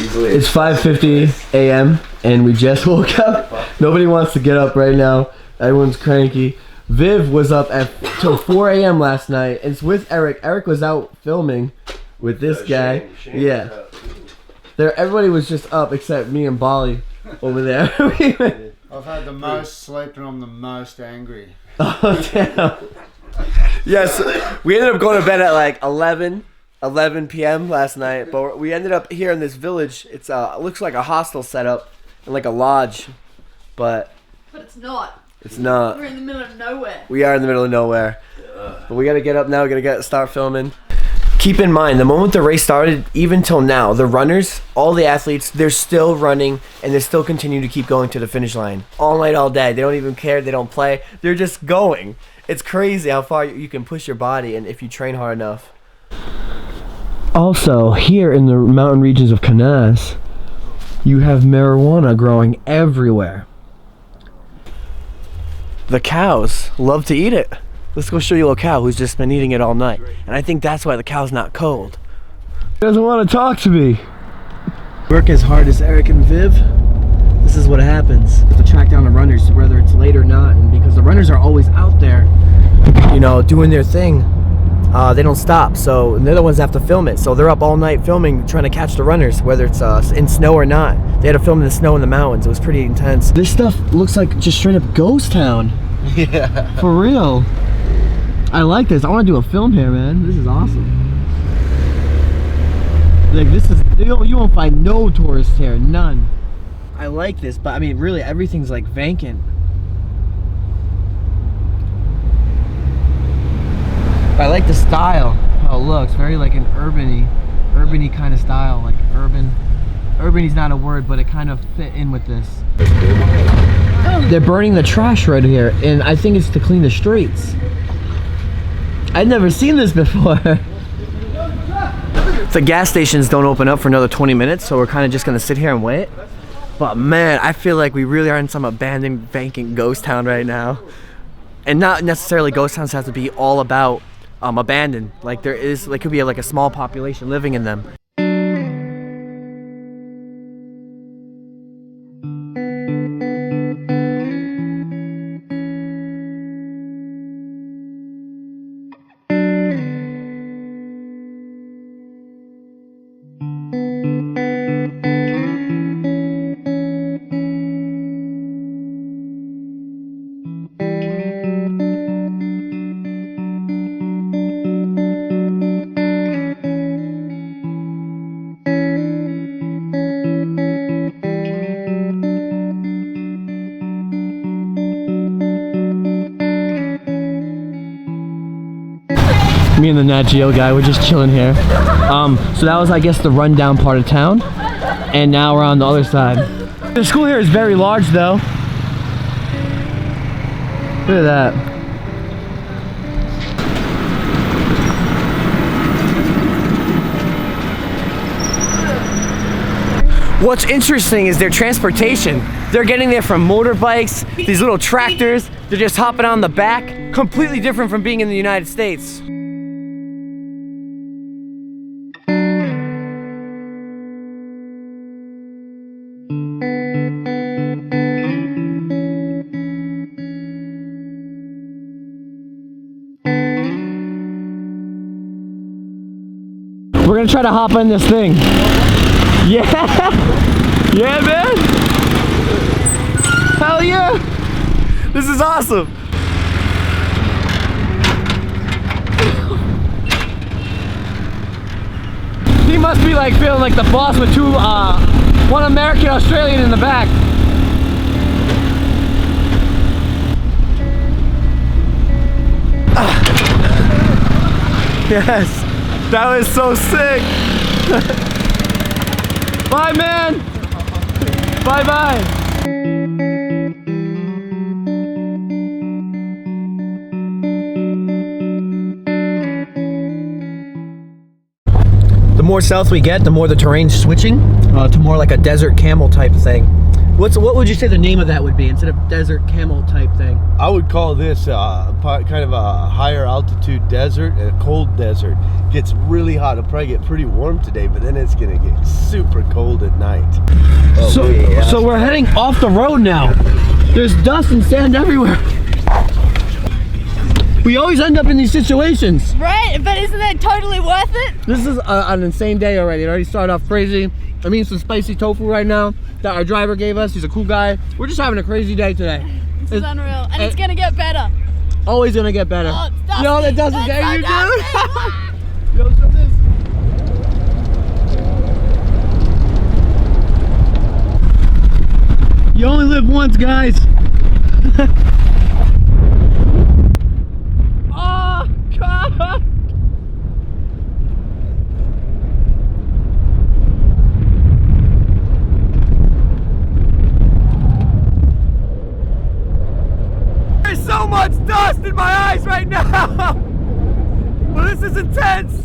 It's 5:50 a.m. and we just woke up. Nobody wants to get up right now. Everyone's cranky. Viv was up till 4 a.m. last night. It's with Eric. Eric was out filming with this guy. Yeah. Everybody was just up except me and Bali over there. I've had the most sleep and I'm the most angry. Oh, damn. Yes, we ended up going to bed at like 11 p.m. last night, but we ended up here in this village. It's it looks like a hostel setup and like a lodge, but it's not. It's not. We're in the middle of nowhere. We are in the middle of nowhere, but we gotta get up now. We gotta start filming. Keep in mind, the moment the race started, even till now, the runners, all the athletes, they're still running and they're still continuing to keep going to the finish line all night, all day. They don't even care. They don't play. They're just going. It's crazy how far you can push your body and if you train hard enough. Also, here in the mountain regions of Canas, you have marijuana growing everywhere. The cows love to eat it. Let's go show you a cow who's just been eating it all night. And I think that's why the cow's not cold. He doesn't want to talk to me. Work as hard as Eric and Viv. This is what happens. You have to track down the runners, whether it's late or not. And because the runners are always out there, you know, doing their thing, they don't stop. So they're the ones that have to film it. So they're up all night filming, trying to catch the runners, whether it's in snow or not. They had to film in the snow in the mountains. It was pretty intense. This stuff looks like just straight up ghost town. Yeah. For real. I like this. I want to do a film here, man. This is awesome. Like, this is, you won't find no tourists here, none. I like this, but I mean, really, everything's like vacant. But I like the style, how it looks. Very like an urban-y kind of style, like urban. Urban-y's not a word, but it kind of fit in with this. They're burning the trash right here, and I think it's to clean the streets. I'd never seen this before. The gas stations don't open up for another 20 minutes, so we're kind of just gonna sit here and wait. But man, I feel like we really are in some abandoned, vacant ghost town right now. And not necessarily ghost towns have to be all about abandoned. Like there could be like a small population living in them. Me and the Nat Geo guy, we're just chilling here. So that was, I guess, the rundown part of town. And now we're on the other side. The school here is very large, though. Look at that. What's interesting is their transportation. They're getting there from motorbikes, these little tractors. They're just hopping on the back. Completely different from being in the United States. We're gonna try to hop on this thing. Yeah! Yeah, man! Hell yeah! This is awesome! He must be like feeling like the boss with one American Australian in the back. Yes! That was so sick! Bye, man! Bye-bye! The more south we get, the more the terrain's switching to more like a desert camel type thing. What would you say the name of that would be instead of desert camel type thing? I would call this kind of a higher altitude desert, a cold desert. Gets really hot. It'll probably get pretty warm today, but then it's gonna get super cold at night. So we're heading off the road now. There's dust and sand everywhere. We always end up in these situations. Right, but isn't that totally worth it? This is an insane day already. It already started off crazy. I'm eating some spicy tofu right now that our driver gave us. He's a cool guy. We're just having a crazy day today. This is unreal, and it's gonna get better. Always gonna get better. Oh, it's dusty. No, that doesn't It's get so you, dusty. dude. Yo, show this. You only live once, guys. Oh, God. There's so much dust in my eyes right now. Well, this is intense.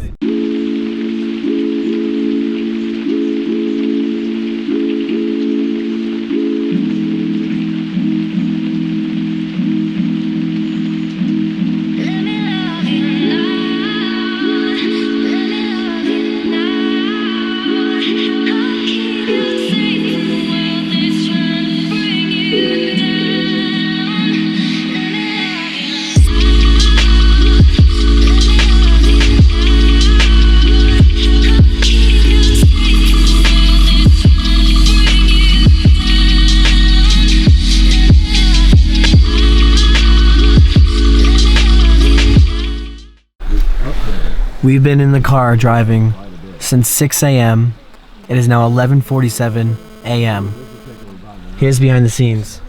We've been in the car driving since 6 a.m. It is now 11:47 a.m. Here's behind the scenes.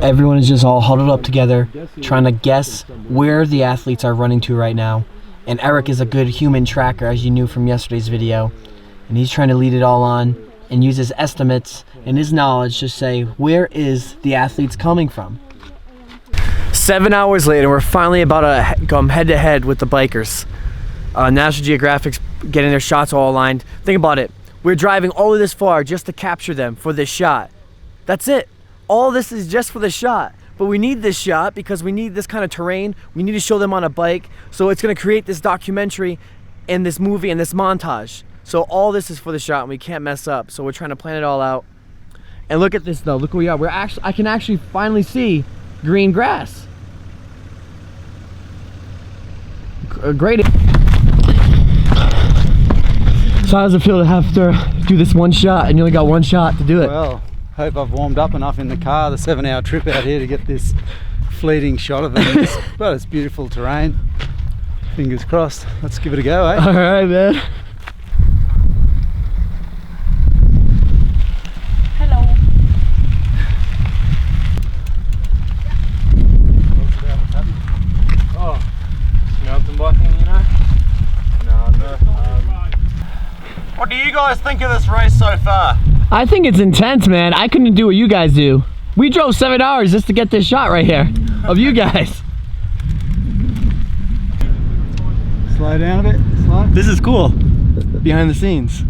Everyone is just all huddled up together, trying to guess where the athletes are running to right now. And Eric is a good human tracker, as you knew from yesterday's video. And he's trying to lead it all on and use his estimates and his knowledge to say, where is the athletes coming from? 7 hours later, we're finally about to come head to head with the bikers. National Geographic's getting their shots all aligned. Think about it. We're driving all of this far just to capture them for this shot. That's it. All this is just for the shot. But we need this shot because we need this kind of terrain. We need to show them on a bike. So it's going to create this documentary and this movie and this montage. So all this is for the shot and we can't mess up. So we're trying to plan it all out. And look at this though. Look where we are. I can actually finally see green grass. Great. So how does it feel to have to do this one shot and you only got one shot to do it? Well, hope I've warmed up enough in the car, the 7-hour trip out here to get this fleeting shot of them. But it's beautiful terrain. Fingers crossed. Let's give it a go, eh? All right, man. Hello. Oh, mountain biking, you know? No. What do you guys think of this race so far? I think it's intense, man. I couldn't do what you guys do. We drove 7 hours just to get this shot right here of you guys. Slow down a bit. Slow. This is cool. Behind the scenes.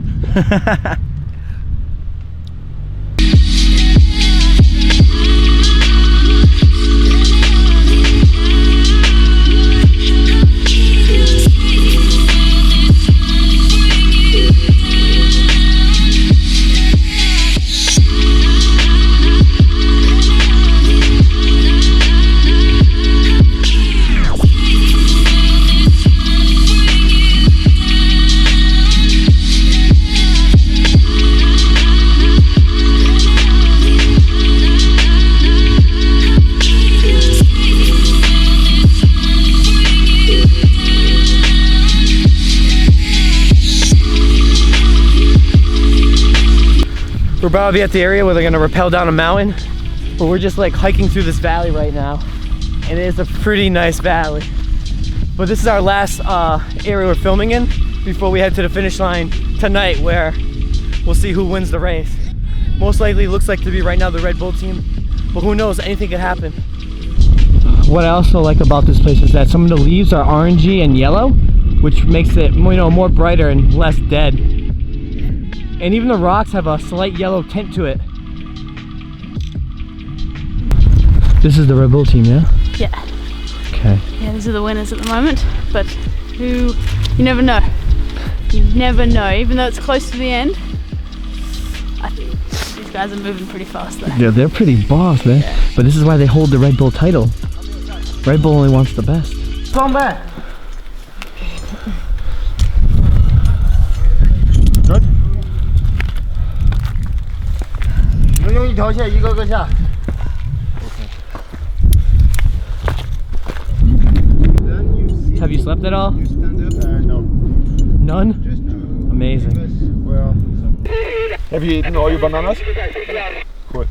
We're about to be at the area where they're gonna rappel down a mountain, but we're just like hiking through this valley right now, and it is a pretty nice valley. But this is our last area we're filming in before we head to the finish line tonight, where we'll see who wins the race. Most likely looks like to be right now the Red Bull team, but who knows, anything could happen. What I also like about this place is that some of the leaves are orangey and yellow, which makes it, you know, more brighter and less dead. And even the rocks have a slight yellow tint to it. This is the Red Bull team, yeah? Yeah. Okay. Yeah, these are the winners at the moment, but you never know. You never know, even though it's close to the end. I think these guys are moving pretty fast though. Yeah, they're pretty boss, man. Yeah. But this is why they hold the Red Bull title. Red Bull only wants the best. Come back. Good. 你们用一条线一个个下。 Have you slept at all? No. None? Amazing. Well, have you eaten all your bananas? Good.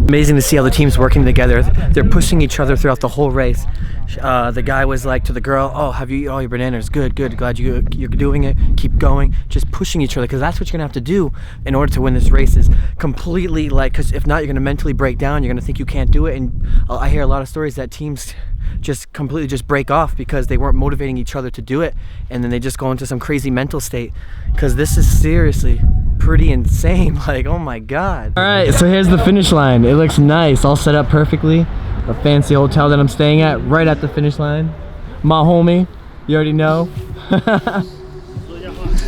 Amazing to see how the team's working together. They're pushing each other throughout the whole race. The guy was like to the girl, "Oh, have you eaten all your bananas? Good, good. Glad you're doing it. Keep going." Just pushing each other, because that's what you're gonna have to do in order to win this race. Is completely like, because if not, you're gonna mentally break down. You're gonna think you can't do it. And I hear a lot of stories that teams just completely just break off because they weren't motivating each other to do it, and then they just go into some crazy mental state. Because this is seriously pretty insane. Like, oh my god. All right, so here's the finish line. It looks nice, all set up perfectly. A fancy hotel that I'm staying at, right at the finish line. My homie, you already know.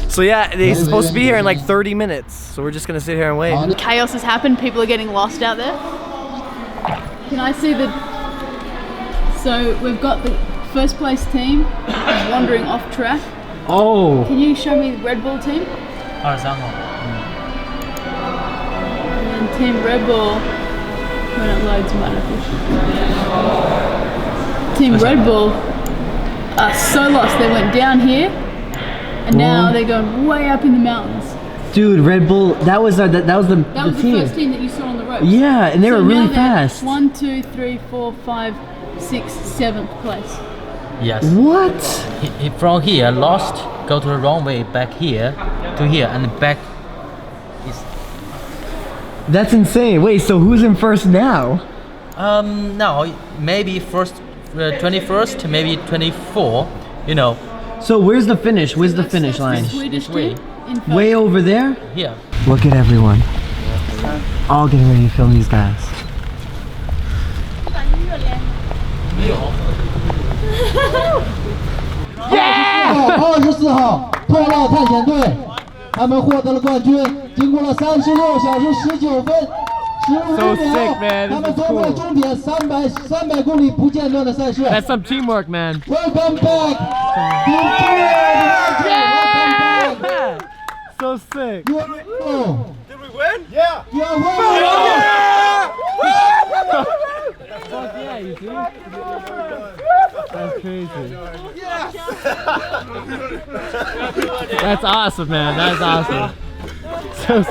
So yeah, they're supposed to be here in like 30 minutes. So we're just gonna sit here and wait. Chaos has happened, people are getting lost out there. Can I see the... So we've got the first place team wandering off track. Oh. Can you show me the Red Bull team? 23号 And then Team Red Bull, when it loads might have Team Red Bull are so lost, they went down here and now they're going way up in the mountains. Dude, Red Bull, that was the That was the team. first team that you saw on the ropes. Yeah, and they were really now they're fast. 1, 2, 3, 4, 5, 6, 7th place. Yes. What? He from here lost, go to the wrong way, back here to here, and back. That's insane. Wait, so who's in first now? Now maybe first 21st, maybe 24. You know. So where's the finish? Where's the That's finish the line? Swedish This way. team in first. Way over there? Here. Look at everyone. All getting ready to film these guys. 24号破浪探险队，他们获得了冠军。经过了36小时19分15 So 秒， sick, man. 他 This 们 is 夺回了 cool. 终点300公里不间断的赛事。 That's some teamwork, man. Welcome back, Team Yeah! So sick. You are winning. Did we win? Yeah. You are winning. Fuck yeah, you see? That's crazy. That's awesome, man. That's awesome. So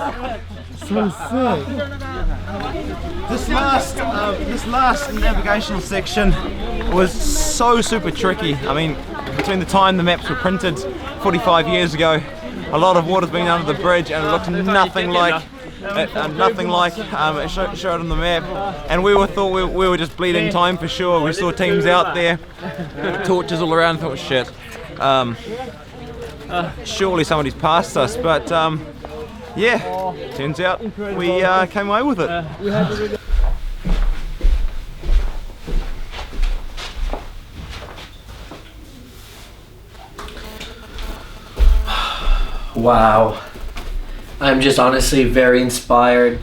sick. This last navigational section was so super tricky. I mean, between the time the maps were printed 45 years ago, a lot of water's been under the bridge, and it looked nothing like it showed on the map. And we thought we were just bleeding time for sure. We saw teams out there, torches all around. Thought, shit, surely somebody's passed us. But yeah, turns out we came away with it. Wow. I'm just honestly very inspired.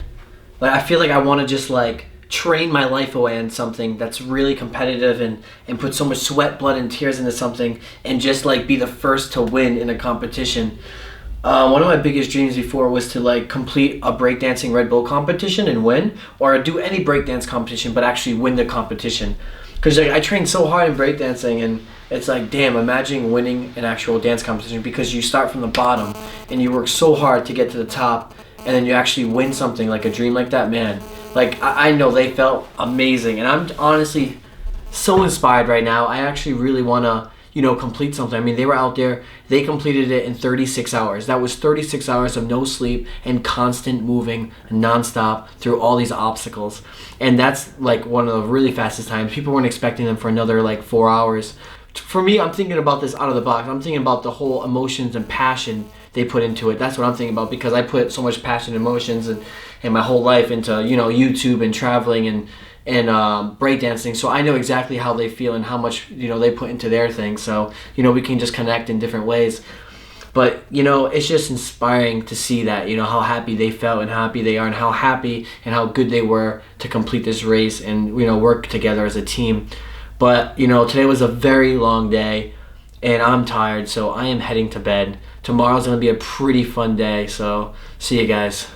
Like, I feel like I want to just like train my life away on something that's really competitive and put so much sweat, blood, and tears into something, and just like be the first to win in a competition. One of my biggest dreams before was to like complete a breakdancing Red Bull competition and win, or do any breakdance competition but actually win the competition. Because like, I trained so hard in breakdancing, and it's like, damn, imagine winning an actual dance competition, because you start from the bottom and you work so hard to get to the top, and then you actually win something like a dream like that, man. Like, I know they felt amazing, and I'm honestly so inspired right now. I actually really want to, you know, complete something. I mean, they were out there, they completed it in 36 hours. That was 36 hours of no sleep and constant moving nonstop through all these obstacles. And that's like one of the really fastest times. People weren't expecting them for another like 4 hours. For me, I'm thinking about this out of the box. I'm thinking about the whole emotions and passion they put into it. That's what I'm thinking about, because I put so much passion and emotions and my whole life into, you know, YouTube and traveling and breakdancing. So I know exactly how they feel and how much, you know, they put into their thing. So, you know, we can just connect in different ways. But, you know, it's just inspiring to see that, you know, how happy they felt and how happy they are and how happy and how good they were to complete this race and, you know, work together as a team. But, you know, today was a very long day and I'm tired, so I am heading to bed. Tomorrow's going to be a pretty fun day, so see you guys.